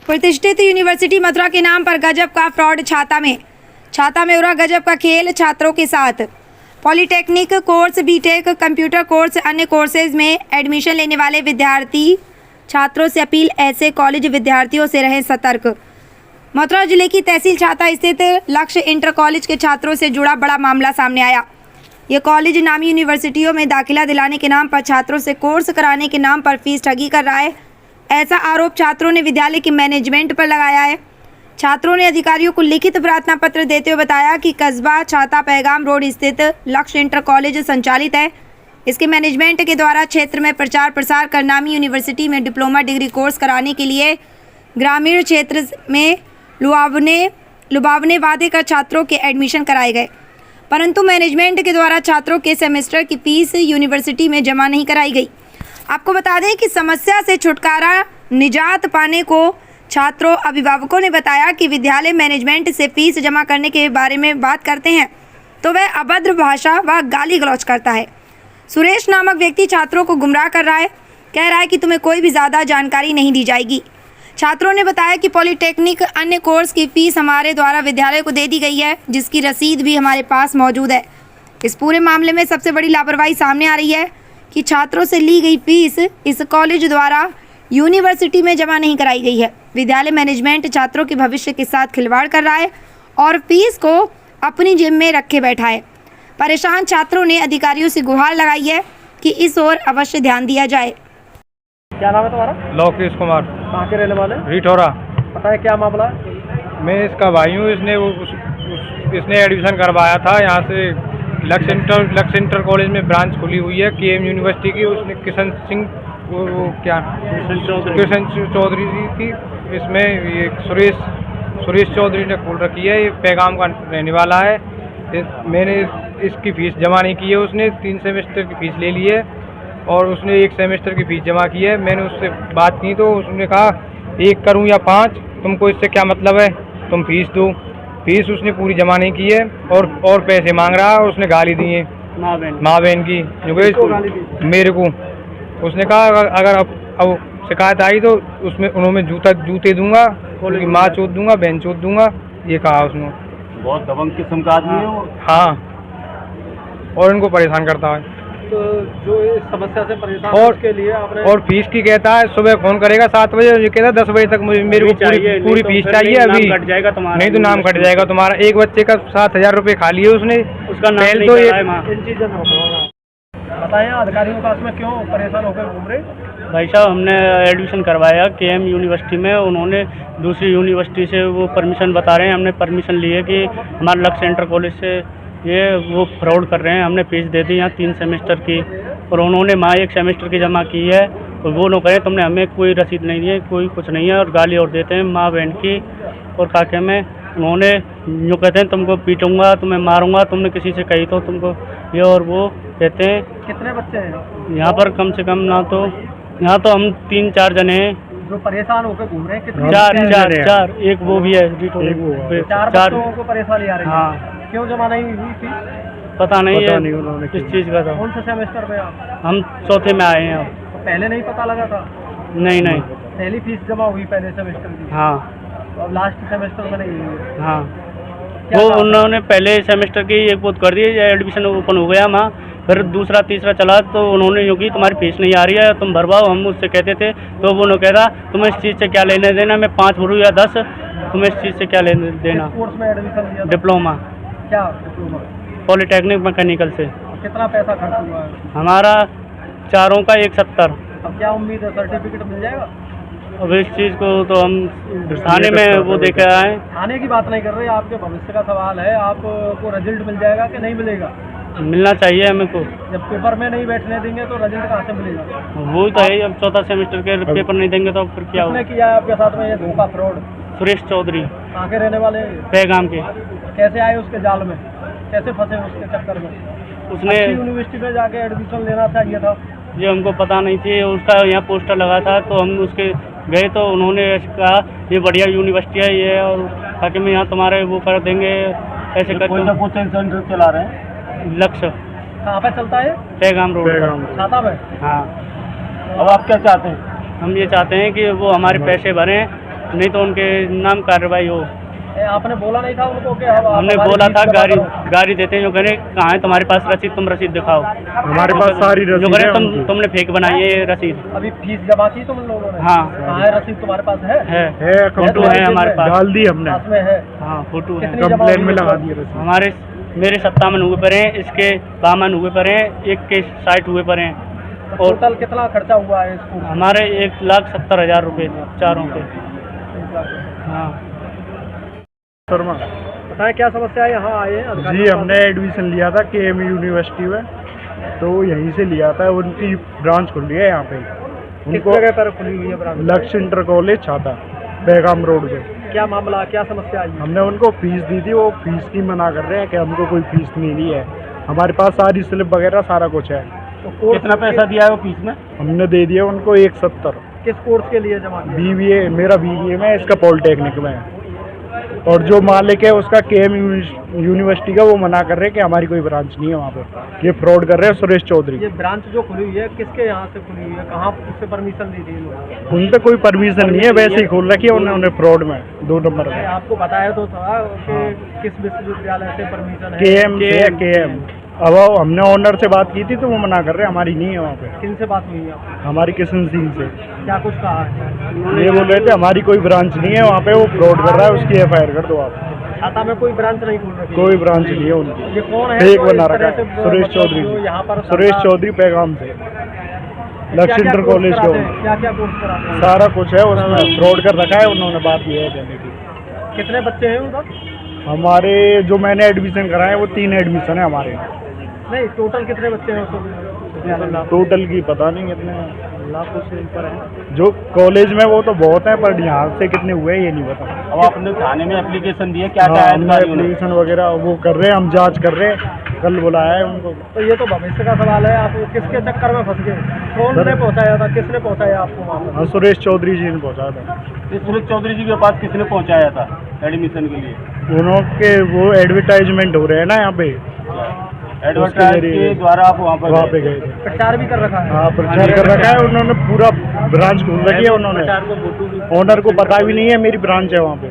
प्रतिष्ठित यूनिवर्सिटी मथुरा के नाम पर गजब का फ्रॉड। छाता में उड़ा गजब का खेल छात्रों के साथ। Polytechnic course, B Tech, computer course, अन्य कोर्सेज में एडमिशन लेने वाले विद्यार्थी छात्रों से अपील, ऐसे कॉलेज विद्यार्थियों से रहें सतर्क। मथुरा जिले की तहसील छाता स्थित लक्ष्य इंटर कॉलेज के छात्रों से जुड़ा बड़ा मामला सामने आया। ये कॉलेज नामी यूनिवर्सिटियों में दाखिला दिलाने के नाम पर छात्रों से कोर्स कराने के नाम पर फीस ठगी कर रहा है। ऐसा आरोप छात्रों ने विद्यालय के मैनेजमेंट पर लगाया है। छात्रों ने अधिकारियों को लिखित प्रार्थना पत्र देते हुए बताया कि कस्बा छाता पैगाम रोड स्थित लक्ष्य इंटर कॉलेज संचालित है। इसके मैनेजमेंट के द्वारा क्षेत्र में प्रचार प्रसार कर नामी यूनिवर्सिटी में डिप्लोमा डिग्री कोर्स कराने के लिए ग्रामीण क्षेत्र में लुभावने वादे कर छात्रों के एडमिशन कराए गए, परंतु मैनेजमेंट के द्वारा छात्रों के सेमेस्टर की फीस यूनिवर्सिटी में जमा नहीं कराई गई। आपको बता दें कि समस्या से छुटकारा निजात पाने को छात्रों अभिभावकों ने बताया कि विद्यालय मैनेजमेंट से फीस जमा करने के बारे में बात करते हैं तो वह अभद्र भाषा व गाली गलौज करता है। सुरेश नामक व्यक्ति छात्रों को गुमराह कर रहा है, कह रहा है कि तुम्हें कोई भी ज़्यादा जानकारी नहीं दी जाएगी। छात्रों ने बताया कि पॉलिटेक्निक अन्य कोर्स की फीस हमारे द्वारा विद्यालय को दे दी गई है, जिसकी रसीद भी हमारे पास मौजूद है। इस पूरे मामले में सबसे बड़ी लापरवाही सामने आ रही है कि छात्रों से ली गई फीस इस कॉलेज द्वारा यूनिवर्सिटी में जमा नहीं कराई गई है। विद्यालय मैनेजमेंट छात्रों के भविष्य के साथ खिलवाड़ कर रहा है और फीस को अपनी जेब में रखे बैठा है। परेशान छात्रों ने अधिकारियों से गुहार लगाई है कि इस ओर अवश्य ध्यान दिया जाए। क्या नाम है तुम्हारा? लोकेश कुमार। कहाँ के रहने वाले? रिठौरा। पता है क्या मामला है? मैं इसका भाई हूँ। इसने एडमिशन करवाया था यहाँ से लक्ष्य इंटर कॉलेज में ब्रांच खुली हुई है केएम यूनिवर्सिटी की। उसने किशन चौधरी जी की, इसमें ये सुरेश चौधरी ने खोल रखी है। ये पैगाम का रहने वाला है। मैंने इसकी फ़ीस जमा नहीं की है। उसने 3 सेमेस्टर की फ़ीस ले ली है और उसने 1 सेमेस्टर की फ़ीस जमा की है। मैंने उससे बात की तो उसने कहा 1 करूं या 5, तुमको इससे क्या मतलब है, तुम फीस दो। फीस उसने पूरी जमा नहीं की है और पैसे मांग रहा है और उसने गाली दी है माँ बहन की, जो मेरे को। उसने कहा अगर अब शिकायत आई तो उसमें उन्होंने जूते दूंगा, माँ चोट दूंगा, बहन चोट दूंगा, ये कहा उसने। बहुत दबंग किस्म का आदमी है। हाँ, और इनको परेशान करता है। तो जो इस समस्या से परेशान है उसके लिए आपने और फीस की कहता है सुबह फोन करेगा 7 बजे, ये कहता है 10 बजे तक मेरे को पूरी फीस चाहिए। अभी कट जाएगा तुम्हारा, नहीं तो नाम कट जाएगा तुम्हारा। एक बच्चे का 7,000 रुपये खा लिए उसने। उसका नाम तो इन चीज़ों में बताइए अधिकारियों के पास में क्यों परेशान होकर घूम रहे? भाई साहब, हमने एडमिशन करवाया केएम यूनिवर्सिटी में। उन्होंने दूसरी यूनिवर्सिटी से वो परमिशन बता रहे हैं। हमने परमिशन ली है कि हमारे लक्ष्य इंटर कॉलेज से ये वो फ्रॉड कर रहे हैं। हमने फीस दे दी यहाँ 3 सेमेस्टर की और उन्होंने 1 सेमेस्टर की जमा की है। और वो लोग कहें तुमने हमें कोई रसीद नहीं दी है, कोई कुछ नहीं है, और गाली और देते हैं माँ बहन की और काके में। उन्होंने जो कहते हैं तुमको पीटूंगा, तुम्हें मारूंगा, तुमने किसी से कही तो तुमको ये और वो कहते हैं। कितने बच्चे हैं यहाँ पर? कम से कम ना तो यहाँ तो हम 3-4 जने हैं जो परेशान होकर घूम रहे हैं। कितने? 4। एक वो भी है, 4 बच्चों को परेशानी आ रही है। हाँ। क्यों जमा नहीं हुई थी? पता नहीं है किस चीज़ का था। कौन से सेमेस्टर में आप? हम चौथे में आए हैं अब। तो पहले नहीं पता लगा था? नहीं, पहली फीस जमा हुई पहले सेमेस्टर की। हाँ। और लास्ट सेमेस्टर में नहीं हुई? हाँ, वो उन्होंने पहले सेमेस्टर की एक पोत कर दी, एडमिशन ओपन हो गया वहाँ। फिर दूसरा तीसरा चला तो उन्होंने यूँ की तुम्हारी फीस नहीं आ रही है, तुम भरवाओ। हम उससे कहते थे तो वो लोग कह रहा तुम्हें इस चीज़ से क्या लेने देना, मैं 5 भरूँ या 10, तुम्हें इस चीज़ से क्या लेने देना। कोर्स में एडमिशन लिया? डिप्लोमा। क्या डिप्लोमा? पॉलिटेक्निक मैकेनिकल से। कितना पैसा खर्च हुआ है? हमारा चारों का 170। अब क्या उम्मीद है, सर्टिफिकेट मिल जाएगा? अब इस चीज़ को तो हम थाने में वो देखे आए। थाने की बात नहीं कर रहे, आपके भविष्य का सवाल है। आपको रिजल्ट मिल जाएगा कि नहीं मिलेगा? मिलना चाहिए हमें को। जब पेपर में नहीं बैठने देंगे तो रिजल्ट कहाँ से मिलेगा? वो तो है, अब चौथा सेमेस्टर के पेपर नहीं देंगे तो फिर क्या होगा। किसने किया आपके साथ में ये धोखा फ्रॉड? सुरेश चौधरी। कहाँ के रहने वाले? पैगाम के। कैसे आए उसके जाल में, कैसे फंसे उसके चक्कर में? उसने यूनिवर्सिटी में जाके एडमिशन लेना चाहिए था। ये हमको पता नहीं थी, उसका यहाँ पोस्टर लगा था तो हम उसके गए तो उन्होंने कहा ये बढ़िया यूनिवर्सिटी है ये, और ताकि मैं यहाँ तुम्हारे वो कर देंगे ऐसे करके। कोचिंग सेंटर चला रहे हैं? लक्ष्य कहाँ पे चलता है? पैगाम रोड छाता में। हाँ। अब आप क्या चाहते हैं? हम ये चाहते हैं कि वो हमारे पैसे भरें नहीं तो उनके नाम कार्रवाई हो। आपने बोला नहीं था उनको कि हमने बोला था गाड़ी देते हैं, जो कह रहे कहाँ है तुम्हारे पास रसीद, तुम रसीद दिखाओ। हमारे पास सारी जो रसीद कह रहे है। तुमने फेक बनाई है रसीद। अभी फीस जमा की तुम लोगों ने? हाँ। कहाँ है रसीद तुम्हारे पास है? फोटो है हमारे पास, डाल दी हमने, पास में है। हाँ फोटो है, कितनी जमा कंप्लेन हुई में है? लगा दी रसीद। हमारे मेरे 57 हुए पर हैं, इसके 52 हुए पर हैं, एक के 60 हुए पर हैं, और टोटल कितना खर्चा हुआ है इसको? हमारे 1,70,000 रुपये चारों के। हाँ शर्मा बताएं क्या समस्या है, यहाँ आए हैं अधिकारी जी, के पास? हमने एडमिशन लिया था KM यूनिवर्सिटी में, तो यहीं से लिया था। उनकी ब्रांच खुल रही है यहाँ पे। किस उनको जगह पर खुली हुई है ब्रांच? लक्ष्य इंटर कॉलेज छाता, पैगाम रोड पे। क्या मामला, क्या समस्या आई है? हमने उनको फीस दी थी, वो फीस की मना कर रहे हैं कि हमको कोई फीस नहीं ली है। हमारे पास सारी स्लिप वगैरह सारा कुछ है। तो कोर्स कितना पैसा दिया है वो फीस में? हमने दे दिया उनको 170। किस कोर्स के लिए जमा किया? BBA, मेरा BBA में, इसका पॉलिटेक्निक में है। और जो मालिक है उसका KM यूनिवर्सिटी का, वो मना कर रहे हैं कि हमारी कोई ब्रांच नहीं है वहाँ पर। ये फ्रॉड कर रहे हैं सुरेश चौधरी। ये ब्रांच जो खुली हुई है किसके यहाँ से खुली हुई है, कहाँ से परमिशन दी थी इन लोगों ने? उन पे कोई परमिशन नहीं है, वैसे ही खोल रखी है उन्होंने फ्रॉड में 2 नंबर में। आपको बताया तो था कि किस विश्वविद्यालय से परमिशन है? KM से है, KM। अब हमने ऑनर से बात की थी तो वो मना कर रहे हैं हमारी नहीं है वहाँ पे। किन से बात हुई है आपकी? हमारी किशन सिंह से। क्या कुछ कहा है? ये बोल रहे थे हमारी कोई ब्रांच नहीं है वहाँ पे, वो फ्रॉड कर रहा है, उसकी FIR कर दो आप। छाता में कोई ब्रांच नहीं खुल रही? कोई ब्रांच नहीं है उनकी, ये कौन है? फेक जो बना इस रखा तरह है से सुरेश मतलब चौधरी जो यहाँ पर जी। सुरेश चौधरी पैगाम से, लक्ष्य इंटर कॉलेज का। क्या क्या कोर्स कराते हैं? सारा कुछ है उसमें, फ्रॉड कर रखा है उन्होंने, बात ये है कहने की। कितने बच्चे हैं उधर? हमारे जो मैंने एडमिशन कराए वो 3 एडमिशन है हमारे। नहीं, टोटल कितने बच्चे हैं उसमें? टोटल की पता नहीं कितने हैं, लाखों से ऊपर है। जो कॉलेज में वो तो बहुत है, पर यहाँ से कितने हुए हैं ये नहीं पता। अब आपने थाने में एप्लीकेशन दिया, क्या हाँ, हमने एप्लीकेशन वगैरह वो कर रहे हैं, हम जांच कर रहे हैं, कल बुलाया है उनको। तो ये तो भविष्य का सवाल है, आप किसके चक्कर में फंस गए? कौन ने पहुंचाया था, किसने पहुंचाया आपको वहाँ पर? हाँ, सुरेश चौधरी जी ने पहुँचा था। सुरेश चौधरी जी के पास किसने पहुंचाया था एडमिशन के लिए? उन्होंने वो एडवर्टाइजमेंट हो रहे हैं ना यहाँ पे, एडवर्टाइज के द्वारा आप वहाँ पे गए थे। प्रचार भी कर रखा है? हाँ, प्रचार कर रखा है उन्होंने, पूरा ब्रांच खोल रखी है उन्होंने। ओनर को पता भी नहीं है मेरी ब्रांच है वहाँ पे।